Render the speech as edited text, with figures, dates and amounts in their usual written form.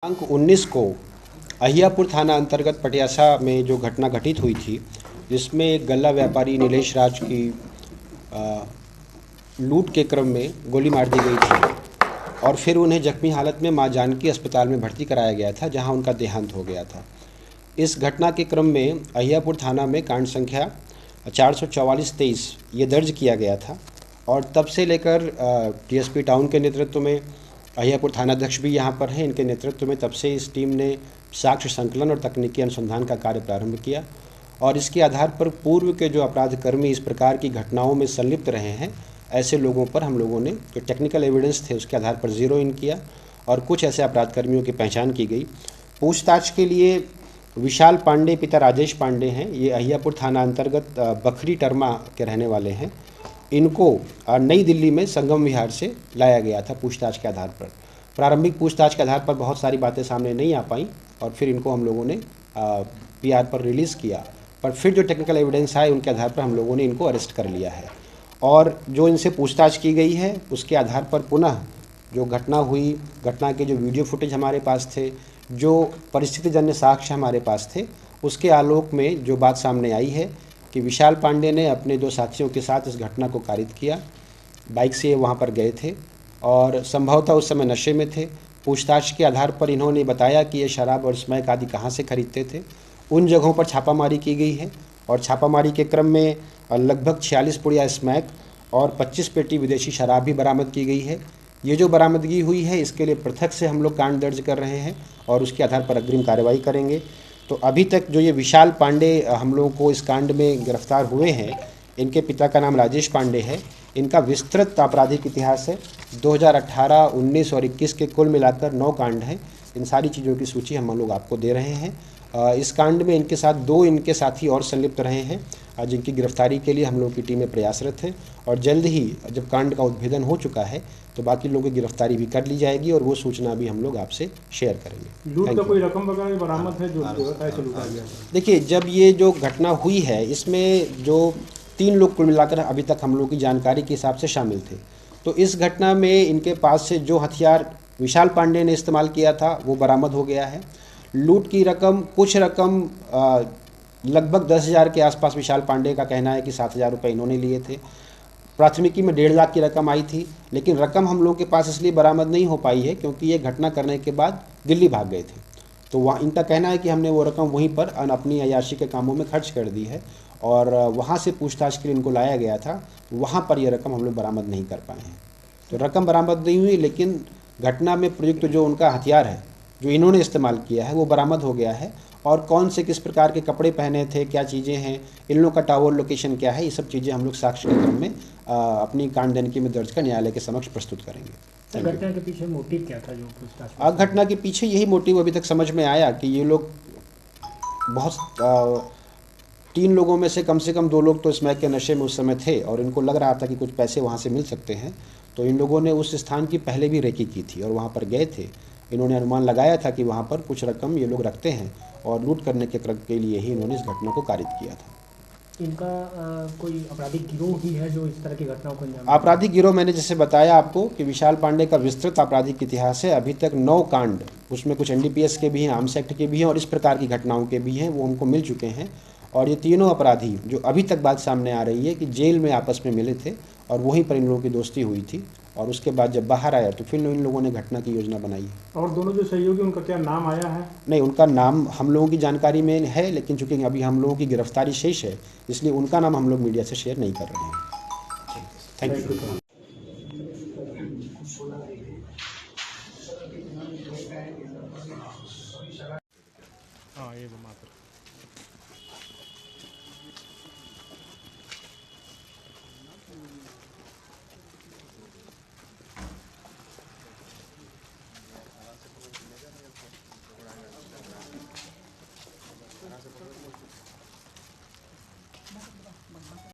दिनांक 19 को अहियापुर थाना अंतर्गत पटियासा में जो घटना घटित हुई थी, जिसमें एक गल्ला व्यापारी नीलेश राज की लूट के क्रम में गोली मार दी गई थी और फिर उन्हें जख्मी हालत में मां जानकी अस्पताल में भर्ती कराया गया था, जहां उनका देहांत हो गया था। इस घटना के क्रम में अहियापुर थाना में कांड संख्या 444-23 ये दर्ज किया गया था और तब से लेकर डीएसपी टाउन के नेतृत्व में अहियापुर थानाध्यक्ष भी यहाँ पर हैं, इनके नेतृत्व में तब से इस टीम ने साक्ष्य संकलन और तकनीकी अनुसंधान का कार्य प्रारंभ किया और इसके आधार पर पूर्व के जो अपराधकर्मी इस प्रकार की घटनाओं में संलिप्त रहे हैं, ऐसे लोगों पर हम लोगों ने जो टेक्निकल एविडेंस थे उसके आधार पर जीरो इन किया और कुछ ऐसे अपराधकर्मियों की पहचान की गई। पूछताछ के लिए विशाल पांडे पिता राजेश पांडे हैं, ये अहियापुर थाना अंतर्गत बखरी टर्मा के रहने वाले हैं। इनको नई दिल्ली में संगम विहार से लाया गया था पूछताछ के आधार पर। प्रारंभिक पूछताछ के आधार पर बहुत सारी बातें सामने नहीं आ पाई और फिर इनको हम लोगों ने पीआर पर रिलीज़ किया, पर फिर जो टेक्निकल एविडेंस आए उनके आधार पर हम लोगों ने इनको अरेस्ट कर लिया है और जो इनसे पूछताछ की गई है उसके आधार पर पुनः जो घटना हुई, घटना के जो वीडियो फुटेज हमारे पास थे, जो परिस्थितिजन्य साक्ष्य हमारे पास थे, उसके आलोक में जो बात सामने आई है कि विशाल पांडे ने अपने दो साथियों के साथ इस घटना को कारित किया। बाइक से वहाँ पर गए थे और संभवतः उस समय नशे में थे। पूछताछ के आधार पर इन्होंने बताया कि ये शराब और स्मैक आदि कहाँ से खरीदते थे। उन जगहों पर छापामारी की गई है और छापामारी के क्रम में लगभग 46 पुड़िया स्मैक और 25 पेटी विदेशी शराब भी बरामद की गई है। ये जो बरामदगी हुई है इसके लिए पृथक से हम लोग कांड दर्ज कर रहे हैं और उसके आधार पर अग्रिम कार्रवाई करेंगे। तो अभी तक जो ये विशाल पांडे हम लोगों को इस कांड में गिरफ्तार हुए हैं, इनके पिता का नाम राजेश पांडे है। इनका विस्तृत आपराधिक इतिहास है, 2018, 19 और 21 के कुल मिलाकर 9 कांड हैं। इन सारी चीज़ों की सूची हम लोग आपको दे रहे हैं। इस कांड में इनके साथ 2 इनके साथी और संलिप्त रहे हैं, जिनकी गिरफ्तारी के लिए हम लोग की टीमें प्रयासरत हैं और जल्द ही जब कांड का उद्भेदन हो चुका है तो बाकी लोगों की गिरफ्तारी भी कर ली जाएगी और वो सूचना भी हम लोग आपसे शेयर करेंगे। लूट का कोई रकम वगैरह बरामद है जो ऐसे लूटा गया? देखिए, जब ये जो घटना हुई है इसमें जो 3 लोग कुल मिलाकर अभी तक हम लोग की जानकारी के हिसाब से शामिल थे, तो इस घटना में इनके पास से जो हथियार विशाल पांडे ने इस्तेमाल किया था वो बरामद हो गया है। लूट की रकम, कुछ रकम लगभग 10,000 के आसपास विशाल पांडे का कहना है कि 7,000 रुपये इन्होंने लिए थे। प्राथमिकी में 1.5 लाख की रकम आई थी, लेकिन रकम हम लोगों के पास इसलिए बरामद नहीं हो पाई है क्योंकि ये घटना करने के बाद दिल्ली भाग गए थे। तो वहाँ इनका कहना है कि हमने वो रकम वहीं पर अपनी अय्याशी के कामों में खर्च कर दी है और वहाँ से पूछताछ के लिए इनको लाया गया था, वहाँ पर ये रकम हम लोग बरामद नहीं कर पाए हैं। तो रकम बरामद नहीं हुई, लेकिन घटना में प्रयुक्त जो उनका हथियार है जो इन्होंने इस्तेमाल किया है वो बरामद हो गया है और कौन से किस प्रकार के कपड़े पहने थे, क्या चीज़ें हैं, इन लोगों का टावर लोकेशन क्या है, ये सब चीज़ें हम लोग साक्ष्य के क्रम में अपनी कांडदनकी में दर्ज कर न्यायालय के समक्ष प्रस्तुत करेंगे। घटना के पीछे मोटिव क्या था जो पूछताछ? घटना के पीछे यही मोटिव अभी तक समझ में आया कि ये लोग बहुत 3 लोगों में से कम 2 लोग तो स्मैक के नशे में उस समय थे और इनको लग रहा था कि कुछ पैसे वहाँ से मिल सकते हैं, तो इन लोगों ने उस स्थान की पहले भी रेकी की थी और वहाँ पर गए थे। इन्होंने अनुमान लगाया था कि वहाँ पर कुछ रकम ये लोग रखते हैं और लूट करने के लिए ही इन्होंने इस घटना को कारित किया था। इनका कोई आपराधिक गिरोह भी है जो इस तरह की घटनाओं को अंजाम? आपराधिक गिरोह मैंने जैसे बताया आपको कि विशाल पांडे का विस्तृत आपराधिक इतिहास है। अभी तक 9 कांड, उसमें कुछ एनडीपीएस के भी हैं, आर्म्स एक्ट के भी हैं और इस प्रकार की घटनाओं के भी हैं, वो उनको मिल चुके हैं। और ये तीनों अपराधी जो अभी तक बात सामने आ रही है कि जेल में आपस में मिले थे और वहीं पर इन लोगों की दोस्ती हुई थी और उसके बाद जब बाहर आया तो फिर इन लोगों ने घटना की योजना बनाई है। और दोनों जो सहयोगी उनका क्या नाम आया है? नहीं, उनका नाम हम लोगों की जानकारी में है, लेकिन चूंकि अभी हम लोगों की गिरफ्तारी शेष है इसलिए उनका नाम हम लोग मीडिया से शेयर नहीं कर रहे हैं। Thank you.